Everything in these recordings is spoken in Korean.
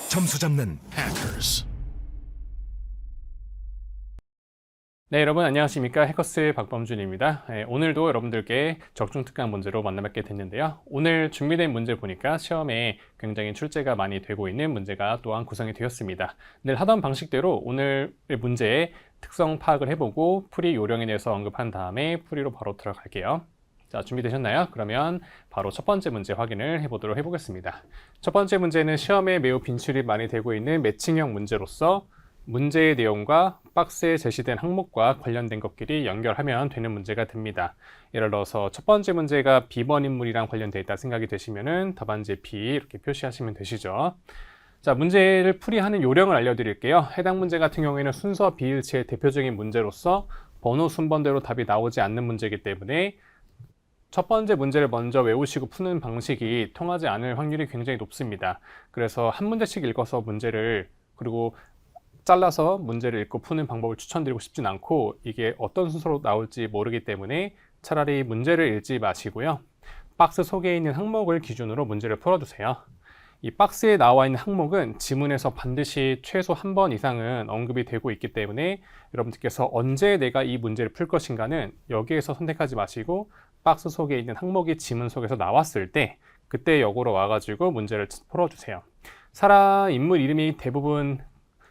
점수 잡는 Hackers. 네, 여러분 안녕하십니까? 해커스 박범준입니다. 오늘도 여러분들께 적중특강 문제로 만나뵙게 됐는데요. 오늘 준비된 문제 보니까 시험에 굉장히 출제가 많이 되고 있는 문제가 또한 구성이 되었습니다. 늘 하던 방식대로 오늘의 문제의 특성 파악을 해보고 풀이 요령에 대해서 언급한 다음에 풀이로 바로 들어갈게요. 자, 준비되셨나요? 그러면 바로 첫 번째 문제 확인을 해보도록 해보겠습니다. 첫 번째 문제는 시험에 매우 빈출이 많이 되고 있는 매칭형 문제로서 문제의 내용과 박스에 제시된 항목과 관련된 것끼리 연결하면 되는 문제가 됩니다. 예를 들어서 첫 번째 문제가 B번 인물이랑 관련되어 있다 생각이 되시면은 답안지에 B 이렇게 표시하시면 되시죠. 자, 문제를 풀이하는 요령을 알려드릴게요. 해당 문제 같은 경우에는 순서 비일치의 대표적인 문제로서 번호 순번대로 답이 나오지 않는 문제이기 때문에 첫 번째 문제를 먼저 외우시고 푸는 방식이 통하지 않을 확률이 굉장히 높습니다. 그래서 한 문제씩 읽어서 문제를 그리고 잘라서 문제를 읽고 푸는 방법을 추천드리고 싶진 않고 이게 어떤 순서로 나올지 모르기 때문에 차라리 문제를 읽지 마시고요. 박스 속에 있는 항목을 기준으로 문제를 풀어주세요. 이 박스에 나와 있는 항목은 지문에서 반드시 최소 한 번 이상은 언급이 되고 있기 때문에 여러분들께서 언제 내가 이 문제를 풀 것인가는 여기에서 선택하지 마시고 박스 속에 있는 항목이 지문 속에서 나왔을 때 그때 역으로 와가지고 문제를 풀어주세요. 사람, 인물 이름이 대부분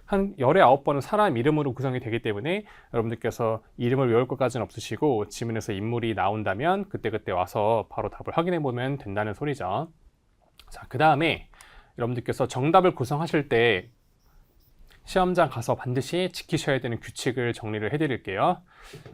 한 19번은 사람 이름으로 구성이 되기 때문에 여러분들께서 이름을 외울 것까지는 없으시고 지문에서 인물이 나온다면 그때그때 와서 바로 답을 확인해 보면 된다는 소리죠. 자, 그 다음에 여러분들께서 정답을 구성하실 때 시험장 가서 반드시 지키셔야 되는 규칙을 정리를 해 드릴게요.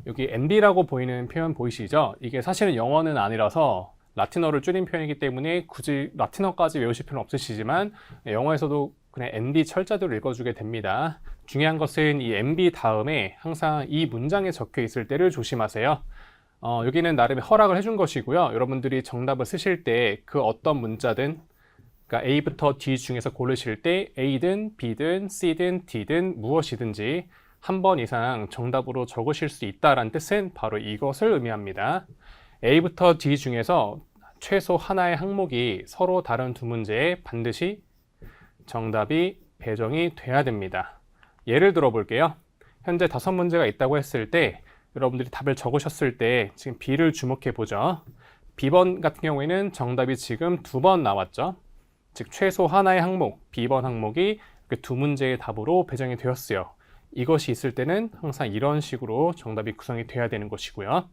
여기 MB라고 보이는 표현 보이시죠? 이게 사실은 영어는 아니라서 라틴어를 줄인 표현이기 때문에 굳이 라틴어까지 외우실 필요는 없으시지만 영어에서도 그냥 MB 철자대로 읽어주게 됩니다. 중요한 것은 이 MB 다음에 항상 이 문장에 적혀 있을 때를 조심하세요. 여기는 나름의 허락을 해준 것이고요. 여러분들이 정답을 쓰실 때 그 어떤 문자든 그러니까 A부터 D 중에서 고르실 때 A든 B든 C든 D든 무엇이든지 한 번 이상 정답으로 적으실 수 있다는 뜻은 바로 이것을 의미합니다. A부터 D 중에서 최소 하나의 항목이 서로 다른 두 문제에 반드시 정답이 배정이 돼야 됩니다. 예를 들어 볼게요. 현재 5문제가 있다고 했을 때 여러분들이 답을 적으셨을 때 지금 B를 주목해 보죠. B번 같은 경우에는 정답이 지금 2번 나왔죠. 즉 최소 하나의 항목, B번 항목이 두 문제의 답으로 배정이 되었어요. 이것이 있을 때는 항상 이런 식으로 정답이 구성이 돼야 되는 것이고요.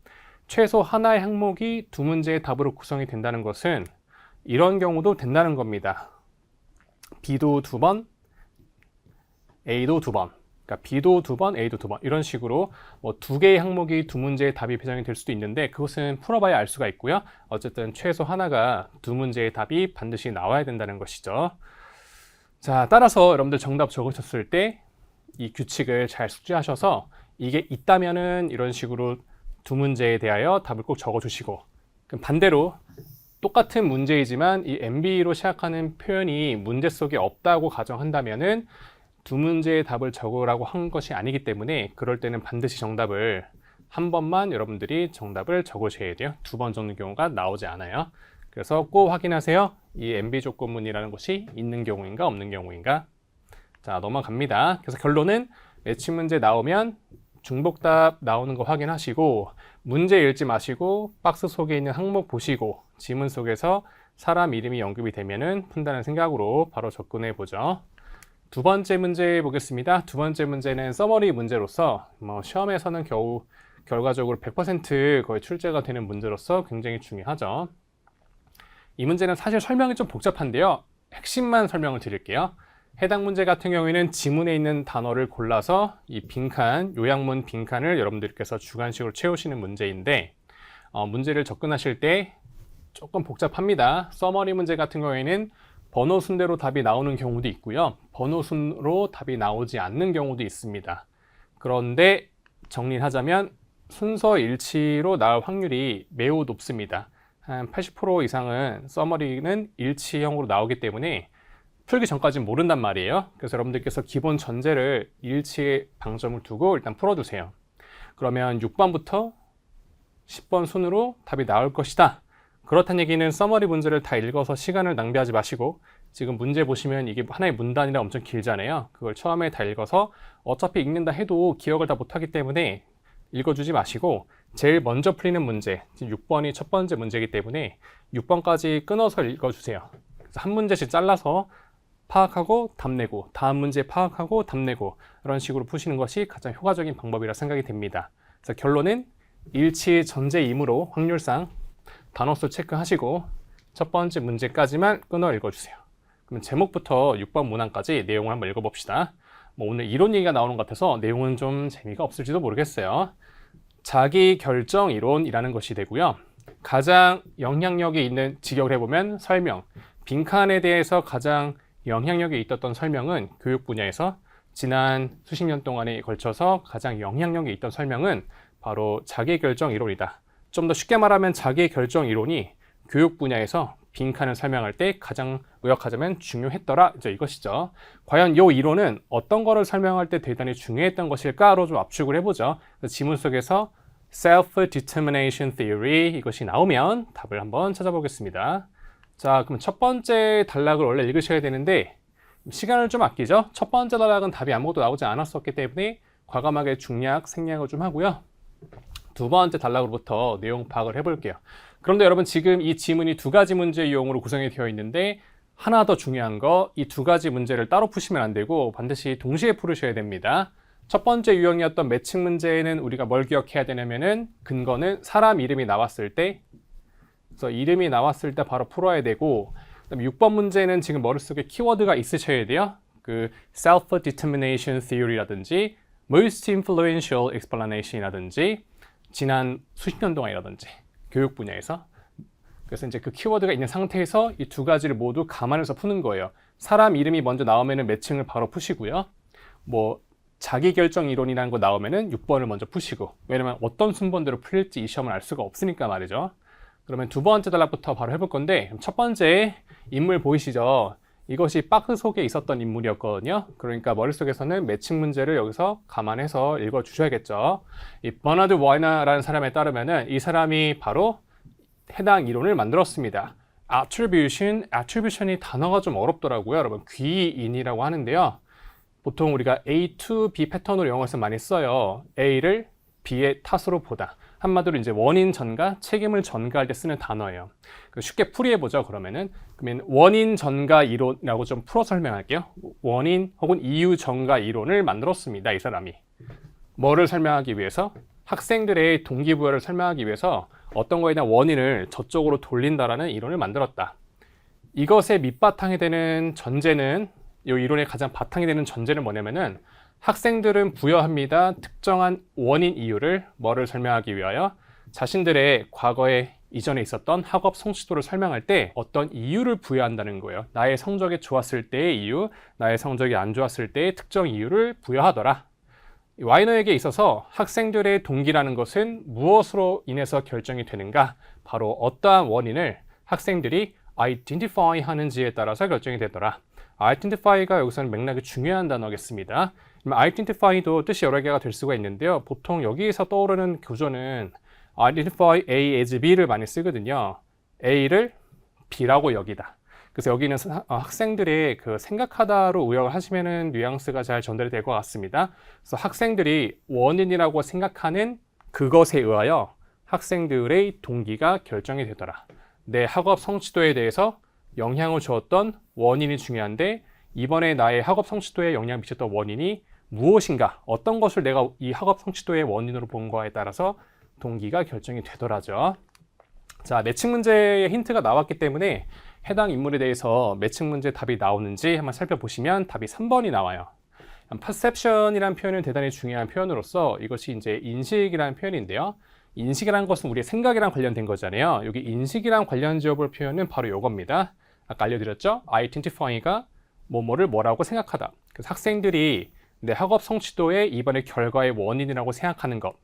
최소 하나의 항목이 두 문제의 답으로 구성이 된다는 것은 이런 경우도 된다는 겁니다. B도 2번, A도 2번. 그러니까 B도 2번, A도 2번. 이런 식으로 뭐 2개의 항목이 두 문제의 답이 배정이 될 수도 있는데 그것은 풀어봐야 알 수가 있고요. 어쨌든 최소 하나가 두 문제의 답이 반드시 나와야 된다는 것이죠. 자, 따라서 여러분들 정답 적으셨을 때 이 규칙을 잘 숙지하셔서 이게 있다면은 이런 식으로 두 문제에 대하여 답을 꼭 적어주시고 그럼 반대로 똑같은 문제이지만 이 MB로 시작하는 표현이 문제 속에 없다고 가정한다면은 두 문제의 답을 적으라고 한 것이 아니기 때문에 그럴 때는 반드시 정답을 한 번만 여러분들이 정답을 적으셔야 돼요. 2번 적는 경우가 나오지 않아요. 그래서 꼭 확인하세요. 이 MB 조건문이라는 것이 있는 경우인가 없는 경우인가. 자, 넘어갑니다. 그래서 결론은 매칭 문제 나오면 중복답 나오는 거 확인하시고 문제 읽지 마시고 박스 속에 있는 항목 보시고 지문 속에서 사람 이름이 언급이 되면은 푼다는 생각으로 바로 접근해 보죠. 두 번째 문제 보겠습니다. 두 번째 문제는 서머리 문제로서 시험에서는 겨우 결과적으로 100% 거의 출제가 되는 문제로서 굉장히 중요하죠. 이 문제는 사실 설명이 좀 복잡한데요. 핵심만 설명을 드릴게요. 해당 문제 같은 경우에는 지문에 있는 단어를 골라서 이 빈칸, 요약문 빈칸을 여러분들께서 주관식으로 채우시는 문제인데 문제를 접근하실 때 조금 복잡합니다. 서머리 문제 같은 경우에는 번호 순대로 답이 나오는 경우도 있고요. 번호 순으로 답이 나오지 않는 경우도 있습니다. 그런데 정리를 하자면 순서 일치로 나올 확률이 매우 높습니다. 한 80% 이상은 서머리는 일치형으로 나오기 때문에 풀기 전까지는 모른단 말이에요. 그래서 여러분들께서 기본 전제를 일치의 방점을 두고 일단 풀어두세요. 그러면 6번부터 10번 순으로 답이 나올 것이다. 그렇다는 얘기는 서머리 문제를 다 읽어서 시간을 낭비하지 마시고 지금 문제 보시면 이게 하나의 문단이라 엄청 길잖아요. 그걸 처음에 다 읽어서 어차피 읽는다 해도 기억을 다 못하기 때문에 읽어주지 마시고 제일 먼저 풀리는 문제, 6번이 첫 번째 문제이기 때문에 6번까지 끊어서 읽어주세요. 그래서 한 문제씩 잘라서 파악하고 답 내고 다음 문제 파악하고 답 내고 이런 식으로 푸시는 것이 가장 효과적인 방법이라 생각이 됩니다. 그래서 결론은 일치 전제이므로 확률상 단어수 체크하시고 첫 번째 문제까지만 끊어 읽어주세요. 그러면 제목부터 6번 문항까지 내용을 한번 읽어봅시다. 오늘 이론 얘기가 나오는 것 같아서 내용은 좀 재미가 없을지도 모르겠어요. 자기 결정 이론이라는 것이 되고요. 가장 영향력이 있는 직역을 해보면 설명, 빈칸에 대해서 가장 영향력이 있었던 설명은 교육 분야에서 지난 수십 년 동안에 걸쳐서 가장 영향력이 있던 설명은 바로 자기결정 이론이다. 좀 더 쉽게 말하면 자기결정 이론이 교육 분야에서 빈칸을 설명할 때 가장 요약하자면 중요했더라. 이것이죠. 과연 이 이론은 어떤 거를 설명할 때 대단히 중요했던 것일까로 좀 압축을 해보죠. 지문 속에서 Self-Determination Theory 이것이 나오면 답을 한번 찾아보겠습니다. 자, 그럼 첫 번째 단락을 원래 읽으셔야 되는데 시간을 좀 아끼죠. 첫 번째 단락은 답이 아무것도 나오지 않았었기 때문에 과감하게 중략, 생략을 좀 하고요. 두 번째 단락으로부터 내용 파악을 해볼게요. 그런데 여러분 지금 이 지문이 두 가지 문제 유형으로 구성이 되어 있는데 하나 더 중요한 거 이 두 가지 문제를 따로 푸시면 안 되고 반드시 동시에 풀으셔야 됩니다. 첫 번째 유형이었던 매칭 문제에는 우리가 뭘 기억해야 되냐면은 근거는 사람 이름이 나왔을 때 그래서 이름이 나왔을 때 바로 풀어야 되고 그다음에 6번 문제는 지금 머릿속에 키워드가 있으셔야 돼요. 그 Self-Determination Theory라든지 Most Influential Explanation이라든지 지난 수십 년 동안이라든지 교육 분야에서 그래서 이제 그 키워드가 있는 상태에서 이 두 가지를 모두 감안해서 푸는 거예요. 사람 이름이 먼저 나오면은 매칭을 바로 푸시고요. 자기결정 이론이라는 거 나오면은 6번을 먼저 푸시고 왜냐면 어떤 순번대로 풀릴지 이 시험을 알 수가 없으니까 말이죠. 그러면 두 번째 단락부터 바로 해볼 건데 첫 번째 인물 보이시죠? 이것이 박스 속에 있었던 인물이었거든요. 그러니까 머릿속에서는 매칭 문제를 여기서 감안해서 읽어주셔야겠죠. 이 버나드 와이너라는 사람에 따르면은 이 사람이 바로 해당 이론을 만들었습니다. attribution이 단어가 좀 어렵더라고요. 여러분 귀인이라고 하는데요. 보통 우리가 A to B 패턴으로 영어에서 많이 써요. A를 B의 탓으로 보다. 한마디로 이제 원인 전가, 책임을 전가할 때 쓰는 단어예요. 쉽게 풀이해보죠. 그러면 원인 전가 이론이라고 좀 풀어 설명할게요. 원인 혹은 이유 전가 이론을 만들었습니다. 이 사람이. 뭐를 설명하기 위해서? 학생들의 동기부여를 설명하기 위해서 어떤 거에 대한 원인을 저쪽으로 돌린다라는 이론을 만들었다. 이것의 밑바탕이 되는 전제는 이 이론의 가장 바탕이 되는 전제는 뭐냐면은 학생들은 부여합니다. 특정한 원인 이유를 뭐를 설명하기 위하여 자신들의 과거에 이전에 있었던 학업 성취도를 설명할 때 어떤 이유를 부여한다는 거예요. 나의 성적이 좋았을 때의 이유, 나의 성적이 안 좋았을 때의 특정 이유를 부여하더라. 와이너에게 있어서 학생들의 동기라는 것은 무엇으로 인해서 결정이 되는가? 바로 어떠한 원인을 학생들이 identify 하는지에 따라서 결정이 되더라. identify가 여기서는 맥락이 중요한 단어겠습니다. identify도 뜻이 여러 개가 될 수가 있는데요. 보통 여기에서 떠오르는 구조는 identify A as B를 많이 쓰거든요. A를 B라고 여기다. 그래서 여기는 학생들의 그 생각하다로 의역을 하시면은 뉘앙스가 잘 전달이 될 것 같습니다. 그래서 학생들이 원인이라고 생각하는 그것에 의하여 학생들의 동기가 결정이 되더라. 내 학업 성취도에 대해서 영향을 주었던 원인이 중요한데 이번에 나의 학업 성취도에 영향을 미쳤던 원인이 무엇인가, 어떤 것을 내가 이 학업 성취도의 원인으로 본 거에 따라서 동기가 결정이 되더라죠. 자, 매칭 문제의 힌트가 나왔기 때문에 해당 인물에 대해서 매칭 문제 답이 나오는지 한번 살펴보시면 답이 3번이 나와요. perception이라는 표현은 대단히 중요한 표현으로서 이것이 이제 인식이라는 표현인데요. 인식이라는 것은 우리의 생각이랑 관련된 거잖아요. 여기 인식이랑 관련 지어볼 표현은 바로 이겁니다. 아까 알려드렸죠? identify가 뭐뭐를 뭐라고 생각하다. 그래서 학생들이 내 학업 성취도의 이번의 결과의 원인이라고 생각하는 것,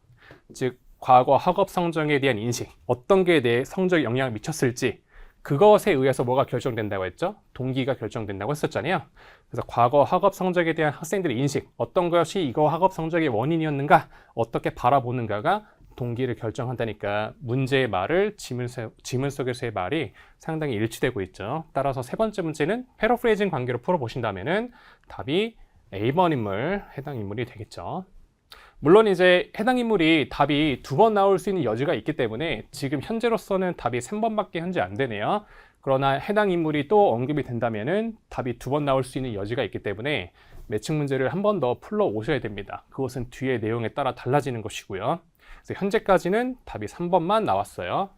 즉 과거 학업 성적에 대한 인식, 어떤 게 내 성적에 영향을 미쳤을지 그것에 의해서 뭐가 결정된다고 했죠? 동기가 결정된다고 했었잖아요. 그래서 과거 학업 성적에 대한 학생들의 인식, 어떤 것이 이거 학업 성적의 원인이었는가, 어떻게 바라보는가가 동기를 결정한다니까 문제의 말을 지문 속에서의 말이 상당히 일치되고 있죠. 따라서 세 번째 문제는 패러프레이징 관계로 풀어보신다면은 답이 A번 인물, 해당 인물이 되겠죠. 물론 이제 해당 인물이 답이 2번 나올 수 있는 여지가 있기 때문에 지금 현재로서는 답이 3번밖에 현재 안 되네요. 그러나 해당 인물이 또 언급이 된다면은 답이 2번 나올 수 있는 여지가 있기 때문에 매칭 문제를 한 번 더 풀러 오셔야 됩니다. 그것은 뒤의 내용에 따라 달라지는 것이고요. 그래서 현재까지는 답이 3번만 나왔어요.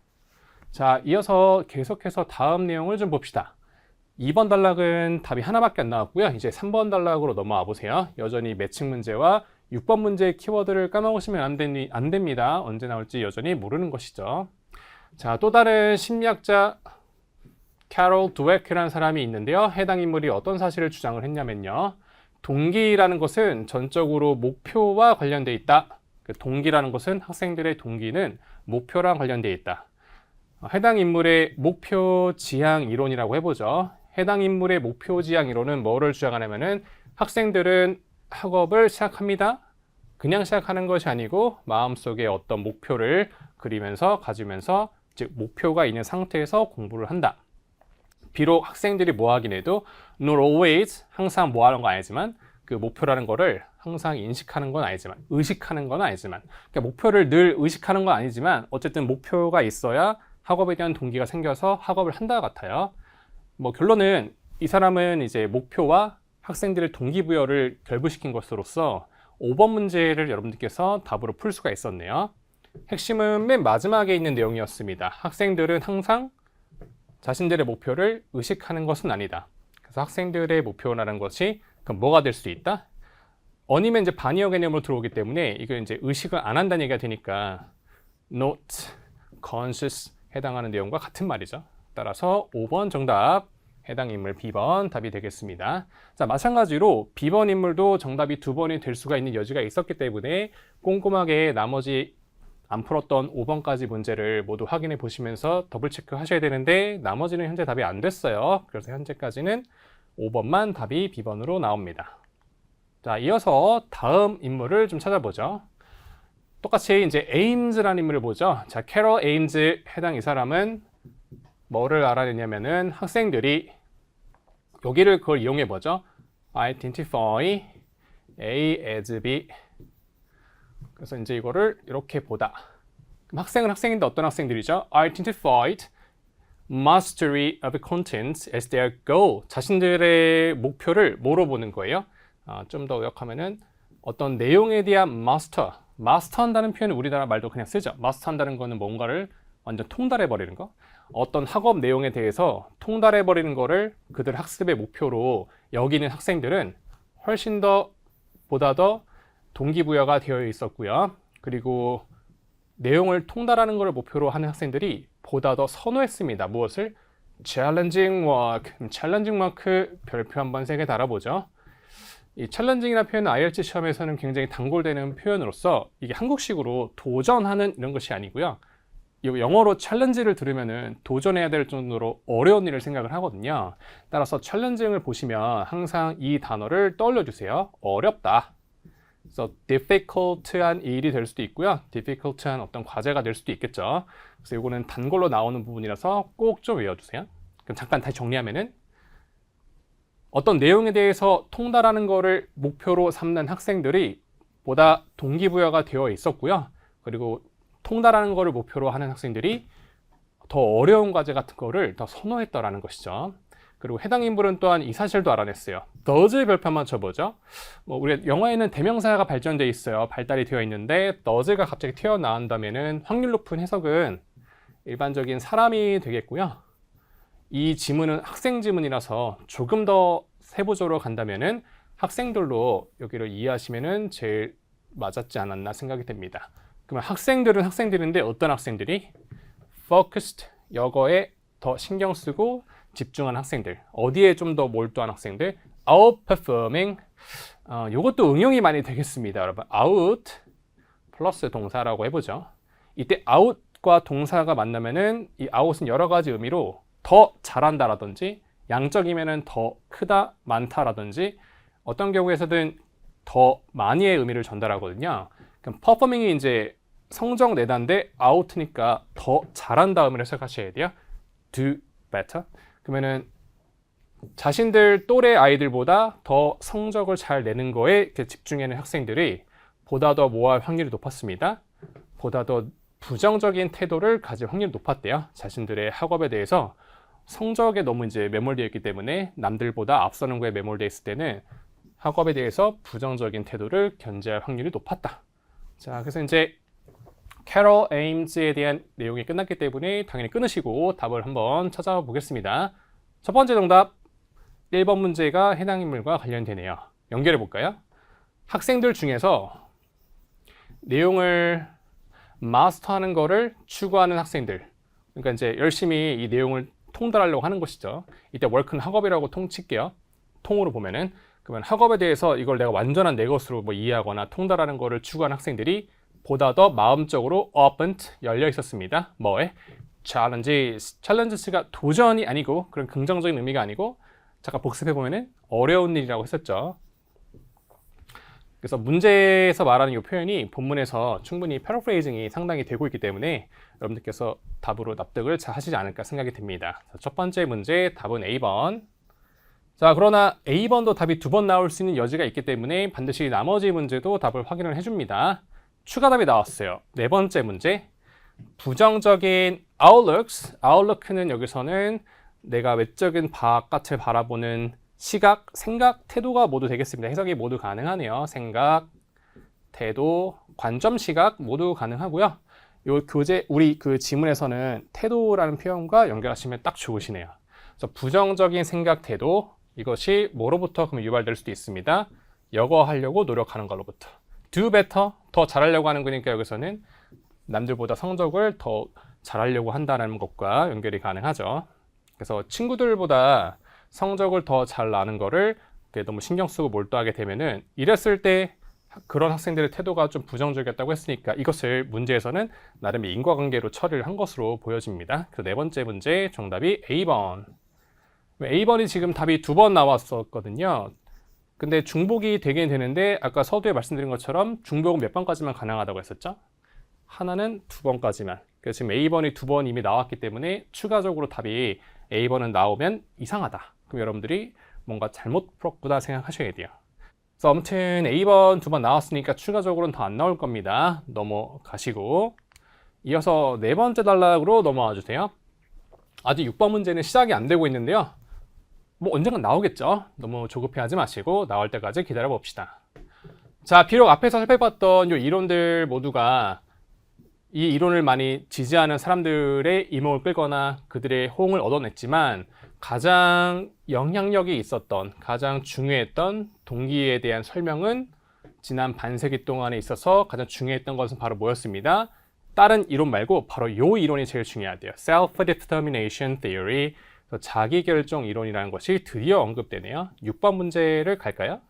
자, 이어서 계속해서 다음 내용을 좀 봅시다. 2번 단락은 답이 하나밖에 안 나왔고요. 이제 3번 단락으로 넘어와 보세요. 여전히 매칭 문제와 6번 문제의 키워드를 까먹으시면 안 됩니다. 언제 나올지 여전히 모르는 것이죠. 자, 또 다른 심리학자 캐롤 드웨크라는 사람이 있는데요. 해당 인물이 어떤 사실을 주장을 했냐면요. 동기라는 것은 전적으로 목표와 관련되어 있다. 동기라는 것은 학생들의 동기는 목표랑 관련되어 있다. 해당 인물의 목표 지향 이론이라고 해보죠. 해당 인물의 목표 지향 이론은 뭐를 주장하냐면은 학생들은 학업을 시작합니다. 그냥 시작하는 것이 아니고 마음속에 어떤 목표를 그리면서 가지면서 즉 목표가 있는 상태에서 공부를 한다. 비록 학생들이 뭐 하긴 해도 not always 항상 뭐 하는 거 아니지만 그 목표라는 거를 항상 인식하는 건 아니지만 의식하는 건 아니지만 그러니까 목표를 늘 의식하는 건 아니지만 어쨌든 목표가 있어야 학업에 대한 동기가 생겨서 학업을 한다 같아요. 뭐 결론은 이 사람은 이제 목표와 학생들의 동기부여를 결부시킨 것으로서 5번 문제를 여러분들께서 답으로 풀 수가 있었네요. 핵심은 맨 마지막에 있는 내용이었습니다. 학생들은 항상 자신들의 목표를 의식하는 것은 아니다. 그래서 학생들의 목표라는 것이 그럼 뭐가 될 수 있다? 어니면 이제 반의어 개념으로 들어오기 때문에 이걸 이제 의식을 안 한다는 얘기가 되니까 not conscious 해당하는 내용과 같은 말이죠. 따라서 5번 정답 해당 인물 B번 답이 되겠습니다. 자, 마찬가지로 B번 인물도 정답이 2번이 될 수가 있는 여지가 있었기 때문에 꼼꼼하게 나머지 안 풀었던 5번까지 문제를 모두 확인해 보시면서 더블 체크 하셔야 되는데 나머지는 현재 답이 안 됐어요. 그래서 현재까지는 5번만 답이 B번으로 나옵니다. 자, 이어서 다음 인물을 좀 찾아보죠. 똑같이 이제 에임즈라는 인물을 보죠. 자, 캐럴 에임즈 해당 이 사람은 뭐를 알아내냐면은 학생들이 여기를 그걸 이용해 보죠. identify A as B. 그래서 이제 이거를 이렇게 보다. 그럼 학생은 학생인데 어떤 학생들이죠? identified mastery of contents as their goal. 자신들의 목표를 뭐로 보는 거예요? 좀 더 요약하면은 어떤 내용에 대한 마스터한다는 표현을 우리나라 말도 그냥 쓰죠. 마스터한다는 거는 뭔가를 완전 통달해 버리는 거. 어떤 학업 내용에 대해서 통달해 버리는 거를 그들 학습의 목표로 여기는 학생들은 훨씬 더 보다 더 동기부여가 되어 있었고요. 그리고 내용을 통달하는 것을 목표로 하는 학생들이 보다 더 선호했습니다. 무엇을? challenging work. challenging work 별표 한번 3개 달아보죠. 이 challenging이라는 표현은 IELTS 시험에서는 굉장히 단골되는 표현으로서 이게 한국식으로 도전하는 이런 것이 아니고요. 영어로 challenge를 들으면은 도전해야 될 정도로 어려운 일을 생각을 하거든요. 따라서 challenging을 보시면 항상 이 단어를 떠올려 주세요. 어렵다. 그래서 difficult한 일이 될 수도 있고요. difficult한 어떤 과제가 될 수도 있겠죠. 그래서 이거는 단골로 나오는 부분이라서 꼭 좀 외워주세요. 그럼 잠깐 다시 정리하면은 어떤 내용에 대해서 통달하는 거를 목표로 삼는 학생들이 보다 동기부여가 되어 있었고요. 그리고 통달하는 거를 목표로 하는 학생들이 더 어려운 과제 같은 거를 더 선호했더라는 것이죠. 그리고 해당 인물은 또한 이 사실도 알아냈어요. does 별표 한번 쳐보죠. 우리 영어에는 대명사가 발전되어 있어요. 발달이 되어 있는데 does가 갑자기 튀어나온다면은 확률 높은 해석은 일반적인 사람이 되겠고요. 이 지문은 학생 지문이라서 조금 더 세부적으로 간다면은 학생들로 여기를 이해하시면은 제일 맞았지 않았나 생각이 됩니다. 그러면 학생들은 학생들인데 어떤 학생들이? focused, 여거에 더 신경 쓰고 집중한 학생들. 어디에 좀 더 몰두한 학생들? outperforming. 이것도 응용이 많이 되겠습니다. 여러분. out 플러스 동사라고 해보죠. 이때 out과 동사가 만나면은 이 out은 여러 가지 의미로 더 잘한다라든지 양적이면은 더 크다, 많다라든지 어떤 경우에서든 더 많이의 의미를 전달하거든요. 그럼 performing이 이제 성적 내다인데 out니까 더 잘한 다음을 해석하셔야 돼요. do better. 그러면은 자신들 또래 아이들보다 더 성적을 잘 내는 거에 이렇게 집중하는 학생들이 보다 더 뭐할 확률이 높았습니다. 보다 더 부정적인 태도를 가질 확률이 높았대요. 자신들의 학업에 대해서 성적에 너무 이제 매몰되어 있기 때문에 남들보다 앞서는 거에 매몰되어 있을 때는 학업에 대해서 부정적인 태도를 견지할 확률이 높았다. 자, 그래서 이제 캐롤 에임즈에 대한 내용이 끝났기 때문에 당연히 끊으시고 답을 한번 찾아보겠습니다. 첫 번째 정답 1번 문제가 해당 인물과 관련되네요. 연결해 볼까요? 학생들 중에서 내용을 마스터하는 거를 추구하는 학생들, 그러니까 이제 열심히 이 내용을 통달하려고 하는 것이죠. 이때 work는 학업이라고 통칠게요. 통으로 보면은 그러면 학업에 대해서 이걸 내가 완전한 내 것으로 뭐 이해하거나 통달하는 거를 추구하는 학생들이 보다 더 마음적으로 open, 열려 있었습니다. 뭐에? challenges가 도전이 아니고 그런 긍정적인 의미가 아니고 잠깐 복습해 보면은 어려운 일이라고 했었죠. 그래서 문제에서 말하는 이 표현이 본문에서 충분히 패러프레이징이 상당히 되고 있기 때문에 여러분들께서 답으로 납득을 잘 하시지 않을까 생각이 듭니다. 첫 번째 문제 답은 A번. 자, 그러나 A번도 답이 2번 나올 수 있는 여지가 있기 때문에 반드시 나머지 문제도 답을 확인을 해줍니다. 추가 답이 나왔어요. 네 번째 문제. 부정적인 outlook는 여기서는 내가 외적인 바깥을 바라보는 시각, 생각, 태도가 모두 되겠습니다. 해석이 모두 가능하네요. 생각, 태도, 관점, 시각 모두 가능하고요. 요 교재 우리 그 지문에서는 태도라는 표현과 연결하시면 딱 좋으시네요. 그래서 부정적인 생각, 태도 이것이 뭐로부터 그럼 유발될 수도 있습니다. 여거하려고 노력하는 걸로부터. do better, 더 잘하려고 하는 거니까 여기서는 남들보다 성적을 더 잘하려고 한다는 것과 연결이 가능하죠. 그래서 친구들보다 성적을 더 잘 나는 거를 너무 신경 쓰고 몰두하게 되면은 이랬을 때 그런 학생들의 태도가 좀 부정적이었다고 했으니까 이것을 문제에서는 나름의 인과관계로 처리를 한 것으로 보여집니다. 그래서 네 번째 문제 정답이 A번. A번이 지금 답이 2번 나왔었거든요. 근데 중복이 되긴 되는데 아까 서두에 말씀드린 것처럼 중복은 몇 번까지만 가능하다고 했었죠? 하나는 2번까지만. 그래서 지금 A번이 2번 이미 나왔기 때문에 추가적으로 답이 A번은 나오면 이상하다. 그럼 여러분들이 뭔가 잘못 풀었구나 생각하셔야 돼요. 그래서 아무튼 A번 2번 나왔으니까 추가적으로는 더 안 나올 겁니다. 넘어가시고 이어서 네 번째 단락으로 넘어와 주세요. 아직 6번 문제는 시작이 안 되고 있는데요. 뭐 언젠간 나오겠죠. 너무 조급해하지 마시고 나올 때까지 기다려 봅시다. 자, 비록 앞에서 살펴봤던 이 이론들 모두가 이 이론을 많이 지지하는 사람들의 이목을 끌거나 그들의 호응을 얻어냈지만 가장 영향력이 있었던, 가장 중요했던 동기에 대한 설명은 지난 반세기 동안에 있어서 가장 중요했던 것은 바로 뭐였습니다? 다른 이론 말고 바로 이 이론이 제일 중요하대요. Self-Determination Theory, 자기결정 이론이라는 것이 드디어 언급되네요. 6번 문제를 갈까요?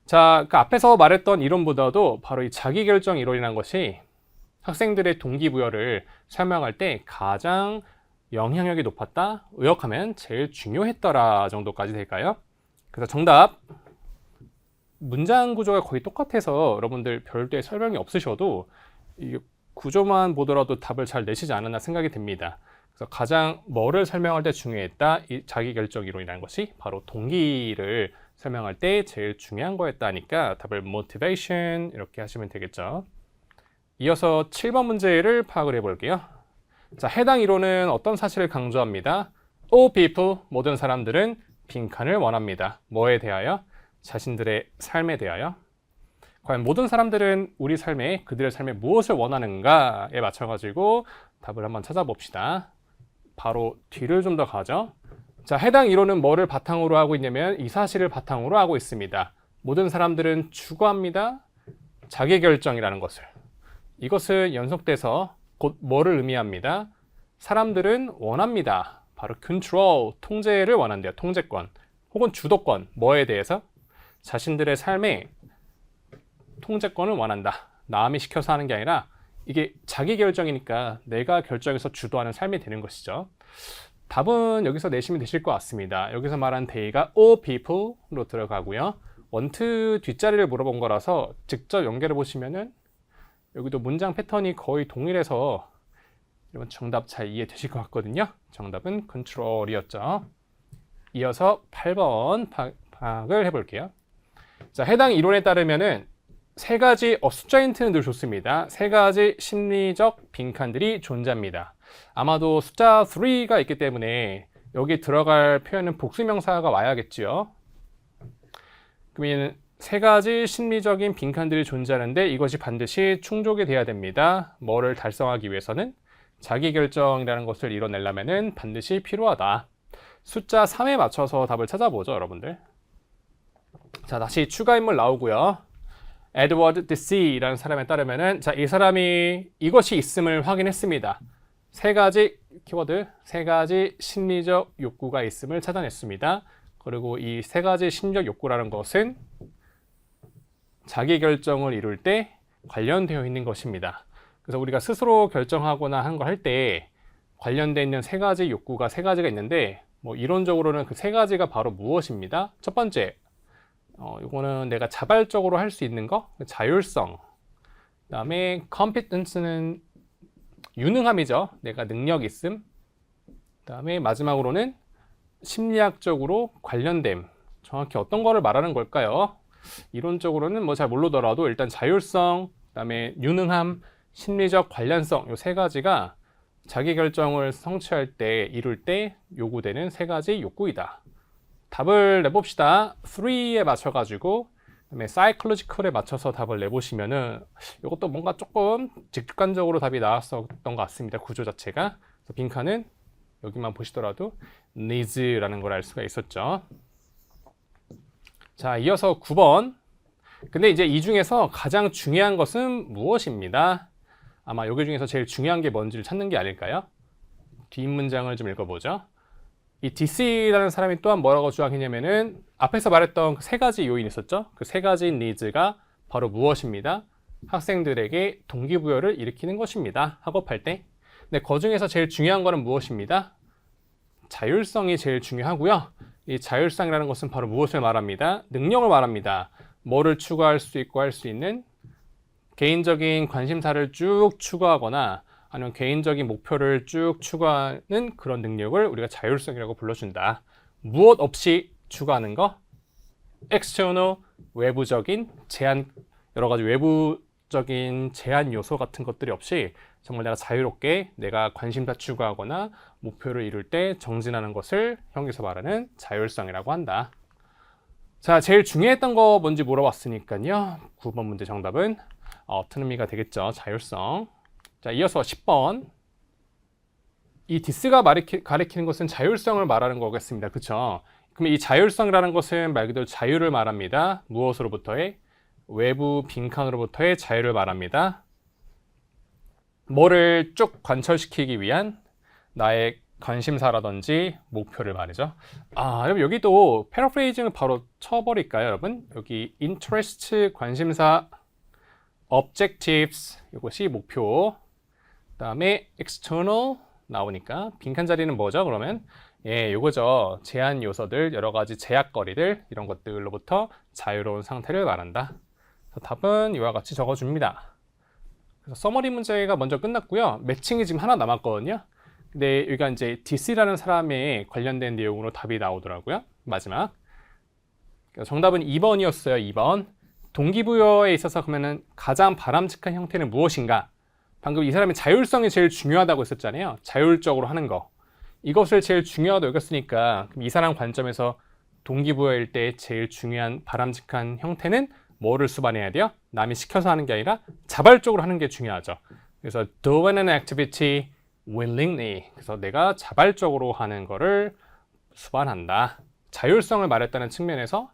자, 그 앞에서 말했던 이론보다도 바로 이 자기결정 이론이라는 것이 학생들의 동기부여를 설명할 때 가장 영향력이 높았다, 의역하면 제일 중요했더라 정도까지 될까요? 그래서 정답, 문장 구조가 거의 똑같아서 여러분들 별도의 설명이 없으셔도 이 구조만 보더라도 답을 잘 내시지 않았나 생각이 듭니다. 그래서 가장 뭐를 설명할 때 중요했다, 이 자기결정 이론이라는 것이 바로 동기를 설명할 때 제일 중요한 거였다니까 답을 motivation 이렇게 하시면 되겠죠. 이어서 7번 문제를 파악을 해볼게요. 자, 해당 이론은 어떤 사실을 강조합니다. All people, 모든 사람들은 빈칸을 원합니다. 뭐에 대하여? 자신들의 삶에 대하여. 과연 모든 사람들은 우리 삶에, 그들의 삶에 무엇을 원하는가에 맞춰가지고 답을 한번 찾아봅시다. 바로 뒤를 좀 더 가죠. 자, 해당 이론은 뭐를 바탕으로 하고 있냐면 이 사실을 바탕으로 하고 있습니다. 모든 사람들은 추구합니다. 자기결정이라는 것을. 이것은 연속돼서 곧 뭐를 의미합니다. 사람들은 원합니다. 바로 control, 통제를 원한대요. 통제권 혹은 주도권, 뭐에 대해서? 자신들의 삶에 통제권을 원한다. 남이 시켜서 하는 게 아니라 이게 자기결정이니까 내가 결정해서 주도하는 삶이 되는 것이죠. 답은 여기서 내시면 되실 것 같습니다. 여기서 말한 they가 all people로 들어가고요. want 뒷자리를 물어본 거라서 직접 연결해 보시면은 여기도 문장 패턴이 거의 동일해서 여러분 정답 잘 이해되실 것 같거든요. 정답은 control이었죠. 이어서 8번 파악을 해볼게요. 자, 해당 이론에 따르면은 세 가지 숫자 힌트는 늘 좋습니다. 세 가지 심리적 빈칸들이 존재합니다. 아마도 숫자 3가 있기 때문에 여기 들어갈 표현은 복수명사가 와야겠지요. 그러면 세 가지 심리적인 빈칸들이 존재하는데 이것이 반드시 충족이 돼야 됩니다. 뭐를 달성하기 위해서는 자기결정이라는 것을 이뤄내려면 반드시 필요하다. 숫자 3에 맞춰서 답을 찾아보죠, 여러분들. 자, 다시 추가 인물 나오고요. 에드워드 디시라는 사람에 따르면은 자, 이 사람이 이것이 있음을 확인했습니다. 세 가지 키워드, 세 가지 심리적 욕구가 있음을 찾아냈습니다. 그리고 이 세 가지 심리적 욕구라는 것은 자기 결정을 이룰 때 관련되어 있는 것입니다. 그래서 우리가 스스로 결정하거나 한 걸 할 때 관련되어 있는 세 가지 욕구가 세 가지가 있는데 뭐 이론적으로는 그 세 가지가 바로 무엇입니다? 첫 번째, 이거는 내가 자발적으로 할 수 있는 거, 자율성. 그다음에 competence는 유능함이죠. 내가 능력 있음. 그다음에 마지막으로는 심리학적으로 관련됨. 정확히 어떤 거를 말하는 걸까요? 이론적으로는 뭐 잘 모르더라도 일단 자율성, 그다음에 유능함, 심리적 관련성 이 세 가지가 자기 결정을 성취할 때, 이룰 때 요구되는 세 가지 욕구이다. 답을 내봅시다. 3에 맞춰가지고 그다음에 psychological에 맞춰서 답을 내보시면은 이것도 뭔가 조금 직관적으로 답이 나왔었던 것 같습니다. 구조 자체가. 그래서 빈칸은 여기만 보시더라도 needs라는 걸 알 수가 있었죠. 자, 이어서 9번. 근데 이제 이 중에서 가장 중요한 것은 무엇입니다? 아마 여기 중에서 제일 중요한 게 뭔지를 찾는 게 아닐까요? 뒷문장을 좀 읽어보죠. 이 DC라는 사람이 또한 뭐라고 주장했냐면은 앞에서 말했던 그 세 가지 요인이 있었죠. 그 세 가지 니즈가 바로 무엇입니다? 학생들에게 동기부여를 일으키는 것입니다. 학업할 때. 근데 그 중에서 제일 중요한 거는 무엇입니다? 자율성이 제일 중요하고요. 이 자율성이라는 것은 바로 무엇을 말합니다? 능력을 말합니다. 뭐를 추구할 수 있고 할 수 있는 개인적인 관심사를 쭉 추구하거나 아니면 개인적인 목표를 쭉 추구하는 그런 능력을 우리가 자율성이라고 불러준다. 무엇 없이 추구하는 거? external, 외부적인 제한, 여러 가지 외부적인 제한 요소 같은 것들이 없이 정말 내가 자유롭게 내가 관심사 추구하거나 목표를 이룰 때 정진하는 것을 여기서 말하는 자율성이라고 한다. 자, 제일 중요했던 거 뭔지 물어봤으니까요. 9번 문제 정답은 autonomy가 되겠죠. 자율성. 자, 이어서 10번. 이 디스가 가리키는 것은 자율성을 말하는 거겠습니다. 그렇죠? 그럼 이 자율성이라는 것은 말 그대로 자유를 말합니다. 무엇으로부터의? 외부 빈칸으로부터의 자유를 말합니다. 뭐를 쭉 관철시키기 위한 나의 관심사라든지 목표를 말이죠. 여러분 여기도 패러프레이징을 바로 쳐버릴까요, 여러분? 여기 interest, 관심사, objectives, 이것이 목표. 그다음에 external 나오니까 빈칸 자리는 뭐죠? 그러면 요거죠. 제한 요소들, 여러 가지 제약거리들 이런 것들로부터 자유로운 상태를 말한다. 그래서 답은 이와 같이 적어줍니다. 그래서 서머리 문제가 먼저 끝났고요. 매칭이 지금 하나 남았거든요. 근데 여기가 이제 DC라는 사람에 관련된 내용으로 답이 나오더라고요. 마지막. 정답은 2번이었어요. 2번. 동기부여에 있어서 그러면은 가장 바람직한 형태는 무엇인가? 방금 이 사람이 자율성이 제일 중요하다고 했었잖아요. 자율적으로 하는 거. 이것을 제일 중요하다고 여겼으니까 그럼 이 사람 관점에서 동기부여일 때 제일 중요한 바람직한 형태는 뭐를 수반해야 돼요? 남이 시켜서 하는 게 아니라 자발적으로 하는 게 중요하죠. 그래서 doing an activity willingly. 그래서 내가 자발적으로 하는 거를 수반한다. 자율성을 말했다는 측면에서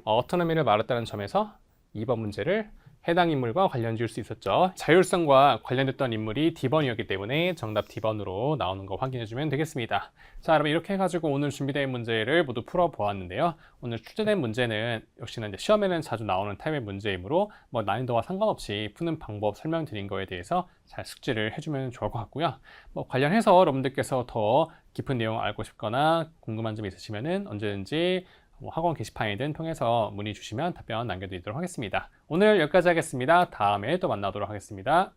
autonomy를 말했다는 점에서 2번 문제를 해당 인물과 관련 지을 수 있었죠. 자율성과 관련됐던 인물이 D번이었기 때문에 정답 D번으로 나오는 거 확인해주면 되겠습니다. 자, 여러분 이렇게 해가지고 오늘 준비된 문제를 모두 풀어보았는데요. 오늘 출제된 문제는 역시나 이제 시험에는 자주 나오는 타입의 문제이므로 뭐 난이도와 상관없이 푸는 방법 설명드린 거에 대해서 잘 숙지를 해주면 좋을 것 같고요. 뭐 관련해서 여러분들께서 더 깊은 내용 알고 싶거나 궁금한 점 있으시면은 언제든지 뭐 학원 게시판이든 통해서 문의 주시면 답변 남겨드리도록 하겠습니다. 오늘 여기까지 하겠습니다. 다음에 또 만나도록 하겠습니다.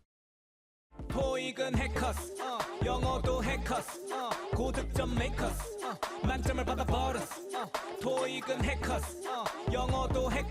토익은 해커스 영어도 해커스 고득점 메이커스 만점을 받아버렸어 토익은 해커스 영어도 해커스